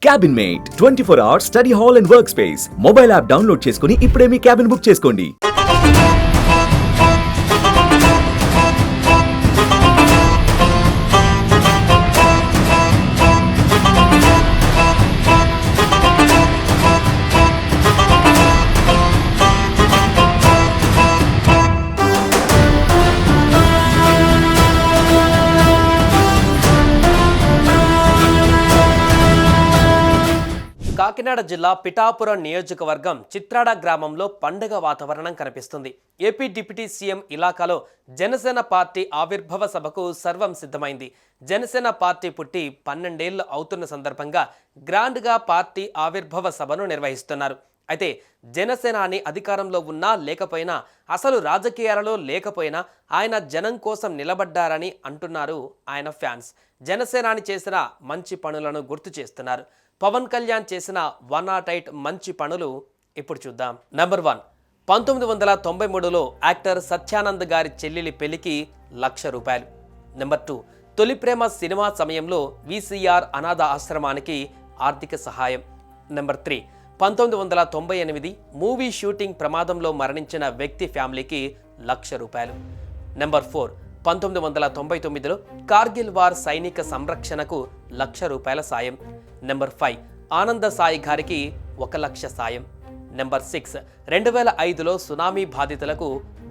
క్యాబిన్మేట్ 24 hours study hall and work space mobile app download చేసుకుని ఇప్పుడే మీ cabin book చేసుకోండి. కాకినాడ జిల్లా పిఠాపురం నియోజకవర్గం చిత్రాడ గ్రామంలో పండుగ వాతావరణం కనిపిస్తుంది. ఏపీ డిప్యూటీ సీఎం ఇలాకాలో జనసేన పార్టీ ఆవిర్భావ సభకు సర్వం సిద్ధమైంది. జనసేన పార్టీ పుట్టి 12 ఏళ్లు అవుతున్న సందర్భంగా గ్రాండ్గా పార్టీ ఆవిర్భావ సభను నిర్వహిస్తున్నారు. అయితే జనసేనాని అధికారంలో ఉన్నా లేకపోయినా, అసలు రాజకీయాలలో లేకపోయినా ఆయన జనం కోసం నిలబడ్డారని అంటున్నారు ఆయన ఫ్యాన్స్. జనసేనాని చేసిన మంచి పనులను గుర్తు చేస్తున్నారు. పవన్ కళ్యాణ్ చేసిన 108 మంచి పనులు ఇప్పుడు చూద్దాం. నెంబర్ 1, 1993లో యాక్టర్ సత్యానంద్ గారి చెల్లెలి పెళ్లికి ₹1,00,000. నెంబర్ 2, తొలి ప్రేమ సినిమా సమయంలో VCR అనాథ ఆశ్రమానికి ఆర్థిక సహాయం. నెంబర్ 3, 1998 మూవీ షూటింగ్ ప్రమాదంలో మరణించిన వ్యక్తి ఫ్యామిలీకి ₹1,00,000. నెంబర్ 4, 1999లో కార్గిల్ వార్ సైనిక సంరక్షణకు ₹1,00,000 సాయం. నెంబర్ 5, ఆనంద సాయి గారికి 1,00,000 సాయం. నెంబర్ 6, 2005లో సునామీ బాధితులకు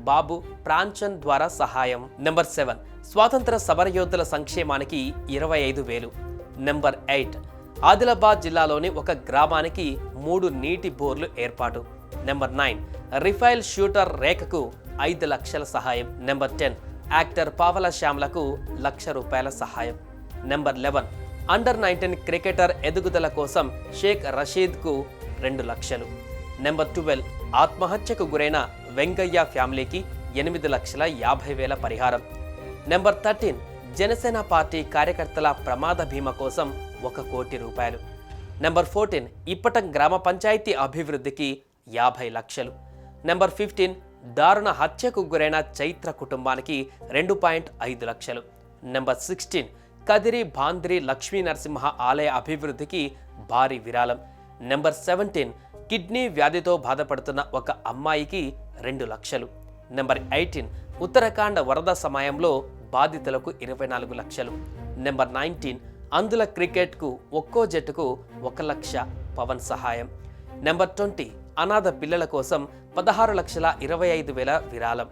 బాబు ప్రాంచన్ ద్వారా సహాయం. నెంబర్ 7, స్వాతంత్ర సమరయోధుల సంక్షేమానికి 25,000. నెంబర్ 8, ఆదిలాబాద్ జిల్లాలోని ఒక గ్రామానికి 3 నీటి బోర్లు ఏర్పాటు. నెంబర్ 9, రిఫైల్ షూటర్ రేఖకు 5 లక్షల సహాయం. నెంబర్ 10, యాక్టర్ పావల శ్యామ్లకు ₹1,00,000 సహాయం. నెంబర్ 11, అండర్-19 క్రికెటర్ ఎదుగుదల కోసం షేక్ రషీద్కు 2 లక్షలు. నెంబర్ 12, ఆత్మహత్యకు గురైన వెంగయ్య ఫ్యామిలీకి 8,50,000 పరిహారం. నెంబర్ 13, జనసేన పార్టీ కార్యకర్తల ప్రమాద బీమా కోసం ₹1,00,00,000. నెంబర్ 14, ఇప్పటం గ్రామ పంచాయతీ అభివృద్ధికి 50 లక్షలు. నెంబర్ 15, దారుణ హత్యకు గురైన చైత్ర కుటుంబానికి 2.5 లక్షలు. నెంబర్ 16, కదిరి భాంద్రి లక్ష్మీ నరసింహ ఆలయ అభివృద్ధికి భారీ విరాళం. నెంబర్ 17, కిడ్నీ వ్యాధితో బాధపడుతున్న ఒక అమ్మాయికి 2 లక్షలు. నెంబర్ 18, ఉత్తరాఖండ్ వరద సమయంలో బాధితులకు 24 లక్షలు. నెంబర్ 19, అందుల క్రికెట్కు ఒక్కో జట్టుకు 1,00,000 పవన్ సహాయం. నెంబర్ 20, అనాథ పిల్లల కోసం 16,25,000 విరాళం.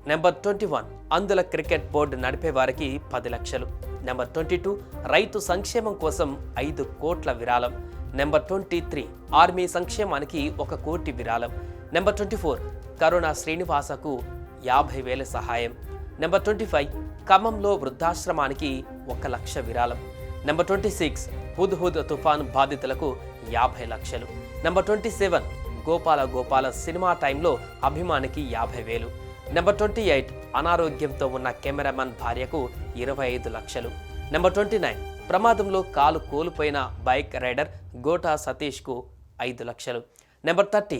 నెంబర్ 21, అందుల క్రికెట్ బోర్డు నడిపే వారికి 10 లక్షలు. నెంబర్ 22, రైతు సంక్షేమం కోసం 5 కోట్ల విరాళం. నెంబర్ 23, ఆర్మీ సంక్షేమానికి 1 కోటి విరాళం. నెంబర్ 24, కరుణ శ్రీనివాసకు 50,000 సహాయం. నెంబర్ 25, ఖమ్మంలో వృద్ధాశ్రమానికి 1,00,000 విరాళం. నెంబర్ 26, హుద్ తుఫాన్ బాధితులకు 50 లక్షలు. నెంబర్ 27, గోపాల సినిమా టైంలో అభిమానికి 50,000. నెంబర్ 28, అనారోగ్యంతో ఉన్న కెమెరామెన్ భార్యకు 25 లక్షలు. నెంబర్ 29, ప్రమాదంలో కాలు కోల్పోయిన బైక్ రైడర్ గోటా సతీష్కు 5 లక్షలు. నెంబర్ 30,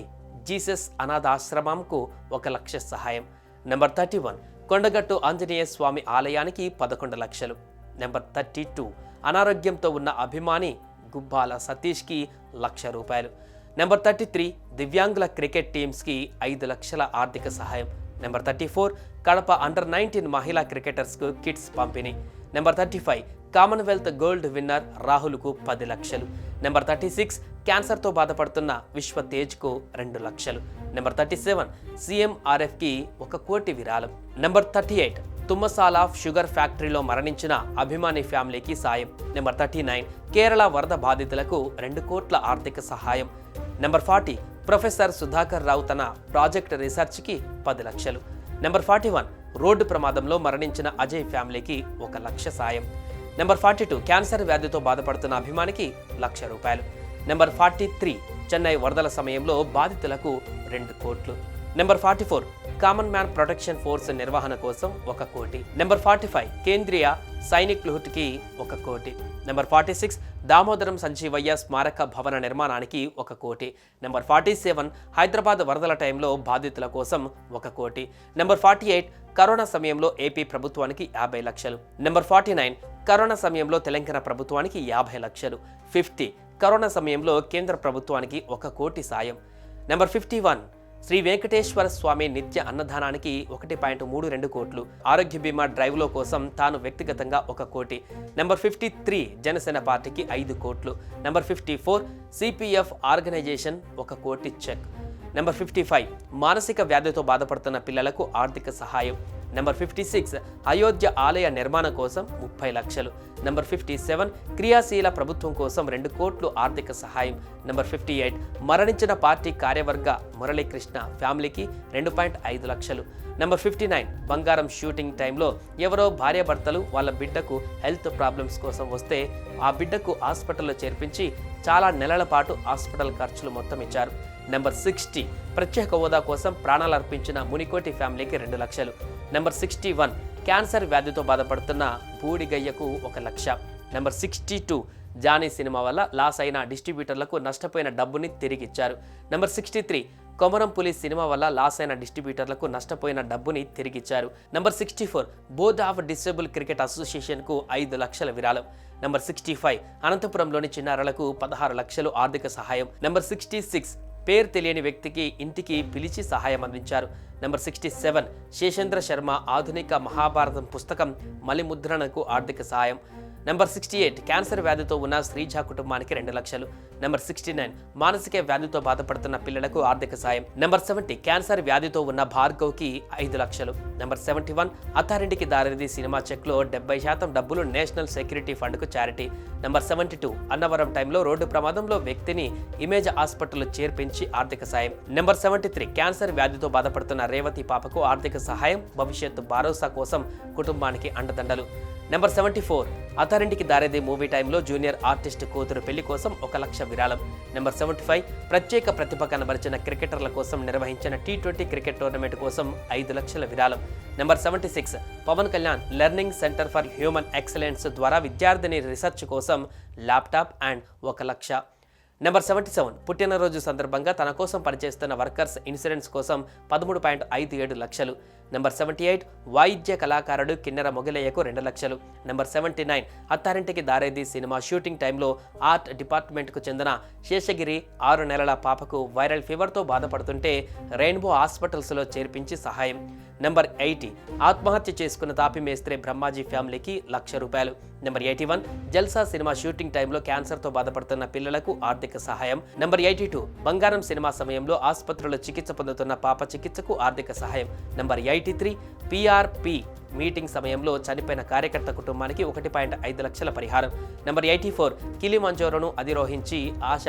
జీసస్ అనాథాశ్రమంకు 1,00,000 సహాయం. నెంబర్ 31, కొండగట్టు ఆంజనేయ స్వామి ఆలయానికి 11 లక్షలు. నెంబర్ 32, అనారోగ్యంతో ఉన్న అభిమాని గుబ్బాల సతీష్కి ₹1,00,000. నెంబర్ 33, దివ్యాంగుల క్రికెట్ టీమ్స్కి 5 లక్షల ఆర్థిక సహాయం. నెంబర్ 34, కడప అండర్-19 మహిళా క్రికెటర్స్కు కిట్స్ పంపిణీ. నెంబర్ 35, కామన్వెల్త్ గోల్డ్ విన్నర్ రాహుల్కు 10 లక్షలు. నెంబర్ 36, క్యాన్సర్తో బాధపడుతున్న విశ్వ తేజ్కు 2 లక్షలు. నెంబర్ 37, CMRFకి 1 కోటి విరాళం. నెంబర్ 38, తుమ్మసాల షుగర్ ఫ్యాక్టరీలో మరణించిన అభిమాని ఫ్యామిలీకి సాయం. నెంబర్ 39, కేరళ వరద బాధితులకు 2 కోట్ల ఆర్థిక సహాయం. నెంబర్ 40, ప్రొఫెసర్ సుధాకర్ రావు తన ప్రాజెక్ట్ రీసెర్చ్కి 10 లక్షలు. నెంబర్ 41, రోడ్డు ప్రమాదంలో మరణించిన అజయ్ ఫ్యామిలీకి 1,00,000 సాయం. నెంబర్ 42, క్యాన్సర్ వ్యాధితో బాధపడుతున్న అభిమానికి ₹1,00,000. నెంబర్ 43, చెన్నై వరదల సమయంలో బాధితులకు 2 కోట్లు. Number 44, common man protection force నిర్వహణ కోసం 1 కోటి. నెంబర్ 45, కేంద్రీయ సైనిక్ లూట్కి 1 కోటి. నెంబర్ 46, దామోదరం సంజీవయ్య స్మారక భవన నిర్మాణానికి 1 కోటి. నెంబర్ 47, హైదరాబాద్ వరదల టైంలో బాధితుల కోసం 1 కోటి. నెంబర్ 48, కరోనా సమయంలో ఏపీ ప్రభుత్వానికి 50 లక్షలు. నెంబర్ 49, కరోనా సమయంలో తెలంగాణ ప్రభుత్వానికి 50 లక్షలు. 50, కరోనా సమయంలో కేంద్ర ప్రభుత్వానికి 1 కోటి సాయం. నెంబర్ 51 శ్రీ వెంకటేశ్వర స్వామి నిత్య అన్నదానానికి 1.32 కోట్లు. ఆరోగ్య బీమా డ్రైవ్లో కోసం తాను వ్యక్తిగతంగా 1 కోటి. నెంబర్ 53 జనసేన పార్టీకి 5 కోట్లు. నెంబర్ 54 సిపిఎఫ్ ఆర్గనైజేషన్ 1 కోటి చెక్. నెంబర్ 55 మానసిక వ్యాధితో బాధపడుతున్న పిల్లలకు ఆర్థిక సహాయం. నెంబర్ 56 అయోధ్య ఆలయ నిర్మాణం కోసం 30 లక్షలు. నెంబర్ 57 క్రియాశీల ప్రభుత్వం కోసం 2 కోట్లు ఆర్థిక సహాయం. నెంబర్ 58 మరణించిన పార్టీ కార్యవర్గ మురళీకృష్ణ ఫ్యామిలీకి 2.5 లక్షలు. నెంబర్ 59 బంగారం షూటింగ్ టైంలో ఎవరో భార్యాభర్తలు వాళ్ళ బిడ్డకు హెల్త్ ప్రాబ్లమ్స్ కోసం వస్తే ఆ బిడ్డకు హాస్పిటల్లో చేర్పించి చాలా నెలల పాటు హాస్పిటల్ ఖర్చులు మొత్తం ఇచ్చారు. నెంబర్ 60 ప్రత్యేక హోదా కోసం ప్రాణాలు అర్పించిన మునికోటి ఫ్యామిలీకి 2 లక్షలు. నెంబర్ 61 క్యాన్సర్ వ్యాధితో బాధపడుతున్న బూడిగయ్యకు 1 లక్ష. నెంబర్ 62 జానీ సినిమా వల్ల లాస్ అయిన డిస్ట్రిబ్యూటర్లకు నష్టపోయిన డబ్బుని తిరిగిచ్చారు. నెంబర్ 63 కొమరం పులి సినిమా వల్ల లాస్ అయిన డిస్ట్రిబ్యూటర్లకు నష్టపోయిన డబ్బుని తిరిగిచ్చారు. Number 64 board of disable cricket అసోసియేషన్కు 5 లక్షల విరాళం. నెంబర్ 65 అనంతపురంలోని చిన్నారులకు 16 లక్షలు ఆర్థిక సహాయం. నెంబర్ 66 పేరు తెలియని వ్యక్తికి ఇంటికి పిలిచి సహాయం అందించారు. నెంబర్ 67 శేషేంద్ర శర్మ ఆధునిక మహాభారతం పుస్తకం మలిముద్రణకు ఆర్థిక సహాయం. నెంబర్ 68 క్యాన్సర్ వ్యాధితో ఉన్న శ్రీజ కుటుంబానికి 2 లక్షలు. నెంబర్ 69 మానసిక వ్యాధితో బాధపడుతున్న పిల్లలకు ఆర్థిక సాయం. నెంబర్ 70 క్యాన్సర్ వ్యాధితో ఉన్న భార్గవ్కి 5 లక్షలు. నెంబర్ 71 అత్తారింటికి దారిది సినిమా చెక్లో 70% డబ్బులు నేషనల్ సెక్యూరిటీ ఫండ్కు చారిటీ. నెంబర్ 72 అన్నవరం టైంలో రోడ్డు ప్రమాదంలో వ్యక్తిని ఇమేజ్ హాస్పిటల్లో చేర్పించి ఆర్థిక సాయం. నెంబర్ 73 క్యాన్సర్ వ్యాధితో బాధపడుతున్న రేవతి పాపకు ఆర్థిక సహాయం, భవిష్యత్తు భరోసా కోసం కుటుంబానికి అండదండలు. నెంబర్ 74 అత్తారింటికి దారేది మూవీ టైంలో జూనియర్ ఆర్టిస్ట్ కూతురు పెళ్లి కోసం 1 లక్ష విరాళం. నెంబర్ 75 ప్రత్యేక ప్రతిభ కనబరిచిన క్రికెటర్ల కోసం నిర్వహించిన T20 క్రికెట్ టోర్నమెంట్ కోసం 5 లక్షల విరాళం. Number 76 Pavan Kalyan learning centre for human excellence ద్వారా విద్యార్థిని రీసెర్చ్ కోసం ల్యాప్టాప్ అండ్ 1 లక్ష. నెంబర్ 77 పుట్టినరోజు సందర్భంగా తన కోసం పనిచేస్తున్న వర్కర్స్ ఇన్సూరెన్స్ కోసం 13.57 లక్షలు. నెంబర్ 78 వాయిద్య కళాకారుడు కిన్నెర మొగిలయ్యకు 2 లక్షలు. Number 79 Attarintiki Daredi cinema shooting టైంలో ఆర్ట్ డిపార్ట్మెంట్కు చెందిన శేషగిరి 6 నెలల పాపకు వైరల్ ఫీవర్తో బాధపడుతుంటే రెయిన్బో హాస్పిటల్స్లో చేర్పించి సహాయం. నెంబర్ 80 ఆత్మహత్య చేసుకున్న తాపి మేస్త్రి బ్రహ్మాజీ ఫ్యామిలీకి 1 లక్ష రూపాయలు. నెంబర్ 81 జల్సా సినిమా షూటింగ్ టైంలో క్యాన్సర్తో బాధపడుతున్న పిల్లలకు ఆర్థిక సహాయం. నెంబర్ 82 బంగారం సినిమా సమయంలో ఆసుపత్రిలో చికిత్స పొందుతున్న పాప చికిత్సకు ఆర్థిక సహాయం. నెంబర్ 83 PRP మీటింగ్ సమయంలో చనిపోయిన కార్యకర్త కుటుంబానికి 1.5 లక్షల పరిహారం. నెంబర్ 84 కిలిమంజారోను అధిరోహించి ఆశ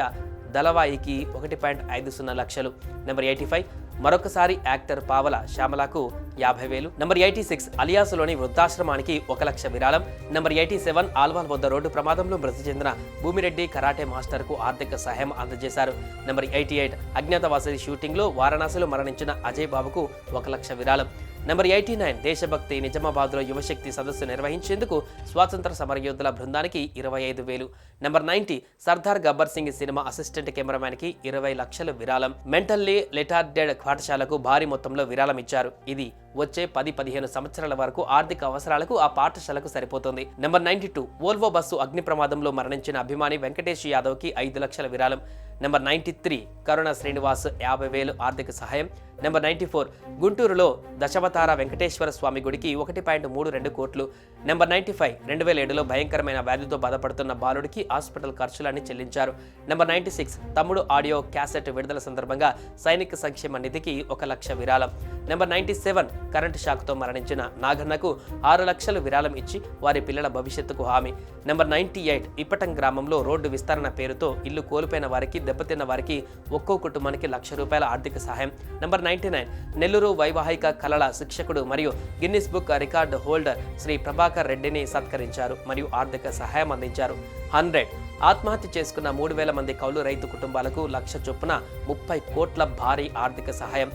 దళవాయికి 1.50 లక్షలు. నెంబర్ 85 మరొకసారి యాక్టర్ పావల శ్యామలకు 50,000. నెంబర్ 86 అలియాసులోని వృద్ధాశ్రమానికి 1 లక్ష విరాళం. నెంబర్ 87 ఆల్వాల్ వద్ద రోడ్డు ప్రమాదంలో మృతి చెందిన భూమిరెడ్డి కరాటే మాస్టర్కు ఆర్థిక సహాయం అందజేశారు. నెంబర్ 88 అజ్ఞాతవాసి షూటింగ్లో వారణాసిలో మరణించిన అజయ్ బాబుకు 1 లక్ష విరాళం. నెంబర్ 89 దేశభక్తి నిజామాబాద్లో యువశక్తి సదస్సు నిర్వహించేందుకు స్వాతంత్ర సమరయోధుల బృందానికి 25,000. Number 90 Sardar Gabbar Singh cinema assistant కెమెరామ్యాన్కి 20 లక్షల విరాళం. మెంటల్లీ రిటార్డెడ్ పాఠశాలకు భారీ మొత్తంలో విరాళం ఇచ్చారు. ఇది వచ్చే 10-15 సంవత్సరాల వరకు ఆర్థిక అవసరాలకు ఆ పాఠశాలకు సరిపోతుంది. నెంబర్ 92 వోల్వో బస్సు అగ్ని ప్రమాదంలో మరణించిన అభిమాని వెంకటేష్ యాదవ్కి 5 లక్షల విరాళం. నెంబర్ 93 కరుణ శ్రీనివాస్ 50,000 ఆర్థిక సహాయం. నెంబర్ 94 గుంటూరులో దశవతార వెంకటేశ్వర స్వామి గుడికి 1.32 కోట్లు. నెంబర్ 95 2007లో భయంకరమైన వ్యాధితో బాధపడుతున్న బాలుడికి హాస్పిటల్ ఖర్చులన్నీ చెల్లించారు. నెంబర్ 96 తమ్ముడు ఆడియో క్యాసెట్ విడుదల సందర్భంగా సైనిక సంక్షేమ నిధికి 1 లక్ష విరాళం. నెంబర్ 97 కరెంటు షాక్తో మరణించిన నాగన్నకు 6 లక్షలు విరాళం ఇచ్చి వారి పిల్లల భవిష్యత్తుకు హామీ. నెంబర్ 98 ఇప్పటం గ్రామంలో రోడ్డు విస్తరణ పేరుతో ఇల్లు కోల్పోయిన వారికి, దెబ్బతిన్న వారికి ఒక్కో కుటుంబానికి 1 లక్ష రూపాయల ఆర్థిక సహాయం. నెంబర్ 99 నెల్లూరు వైవాహిక కళల శిక్షకుడు మరియు Guinness book record holder Shri Prabhakar రెడ్డిని సత్కరించారు మరియు ఆర్థిక సహాయం అందించారు. 100 ఆత్మహత్య చేసుకున్న 3,000 మంది కౌలు రైతు కుటుంబాలకు 1 లక్ష చొప్పున 30 కోట్ల భారీ ఆర్థిక సహాయం.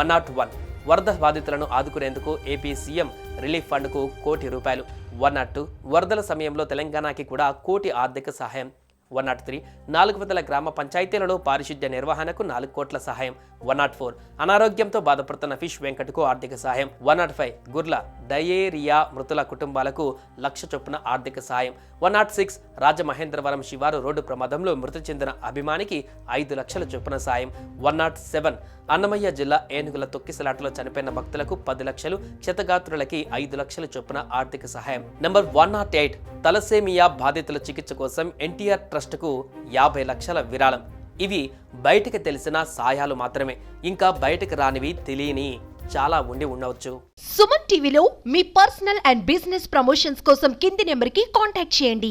101 వరద బాధితులను ఆదుకునేందుకు ఏపీ సీఎం రిలీఫ్ ఫండ్కు 1 కోటి రూపాయలు. 102 వరదల సమయంలో తెలంగాణకి కూడా 1 కోటి ఆర్థిక సహాయం. 103 400 గ్రామ పంచాయతీలలో పారిశుద్ధ్య నిర్వహణకు 4 కోట్ల సహాయం. 104 అనారోగ్యంతో బాధపడుతున్న ఫిష్ వెంకట్కు ఆర్థిక సహాయం. 105 గుర్ల డయేరియా మృతుల కుటుంబాలకు 1,00,000 చొప్పున ఆర్థిక సహాయం. 106 రాజమహేంద్రవరం శివారు రోడ్డు ప్రమాదంలో మృతి చెందిన అభిమానికి 5 లక్షల చొప్పున సాయం. 107 అన్నమయ్య జిల్లా ఏనుగుల తొక్కిసలాటలో చనిపోయిన భక్తులకు 10 లక్షలు, క్షతగాత్రులకి 5 లక్షల చొప్పున ఆర్థిక సహాయం. నంబర్ 108 తలసేమియా బాధితుల చికిత్స కోసం ఎన్టీఆర్ ట్రస్ట్కు 50 లక్షల విరాళం. ఇవి బయటకు తెలిసిన సాయాలు మాత్రమే, ఇంకా బయటకు రానివి తెలియని చాలా ఉండవచ్చు. సుమన్ టీవీలో మీ పర్సనల్ అండ్ బిజినెస్ ప్రమోషన్స్ కోసం కింది నెంబర్కి కాంటాక్ట్ చేయండి.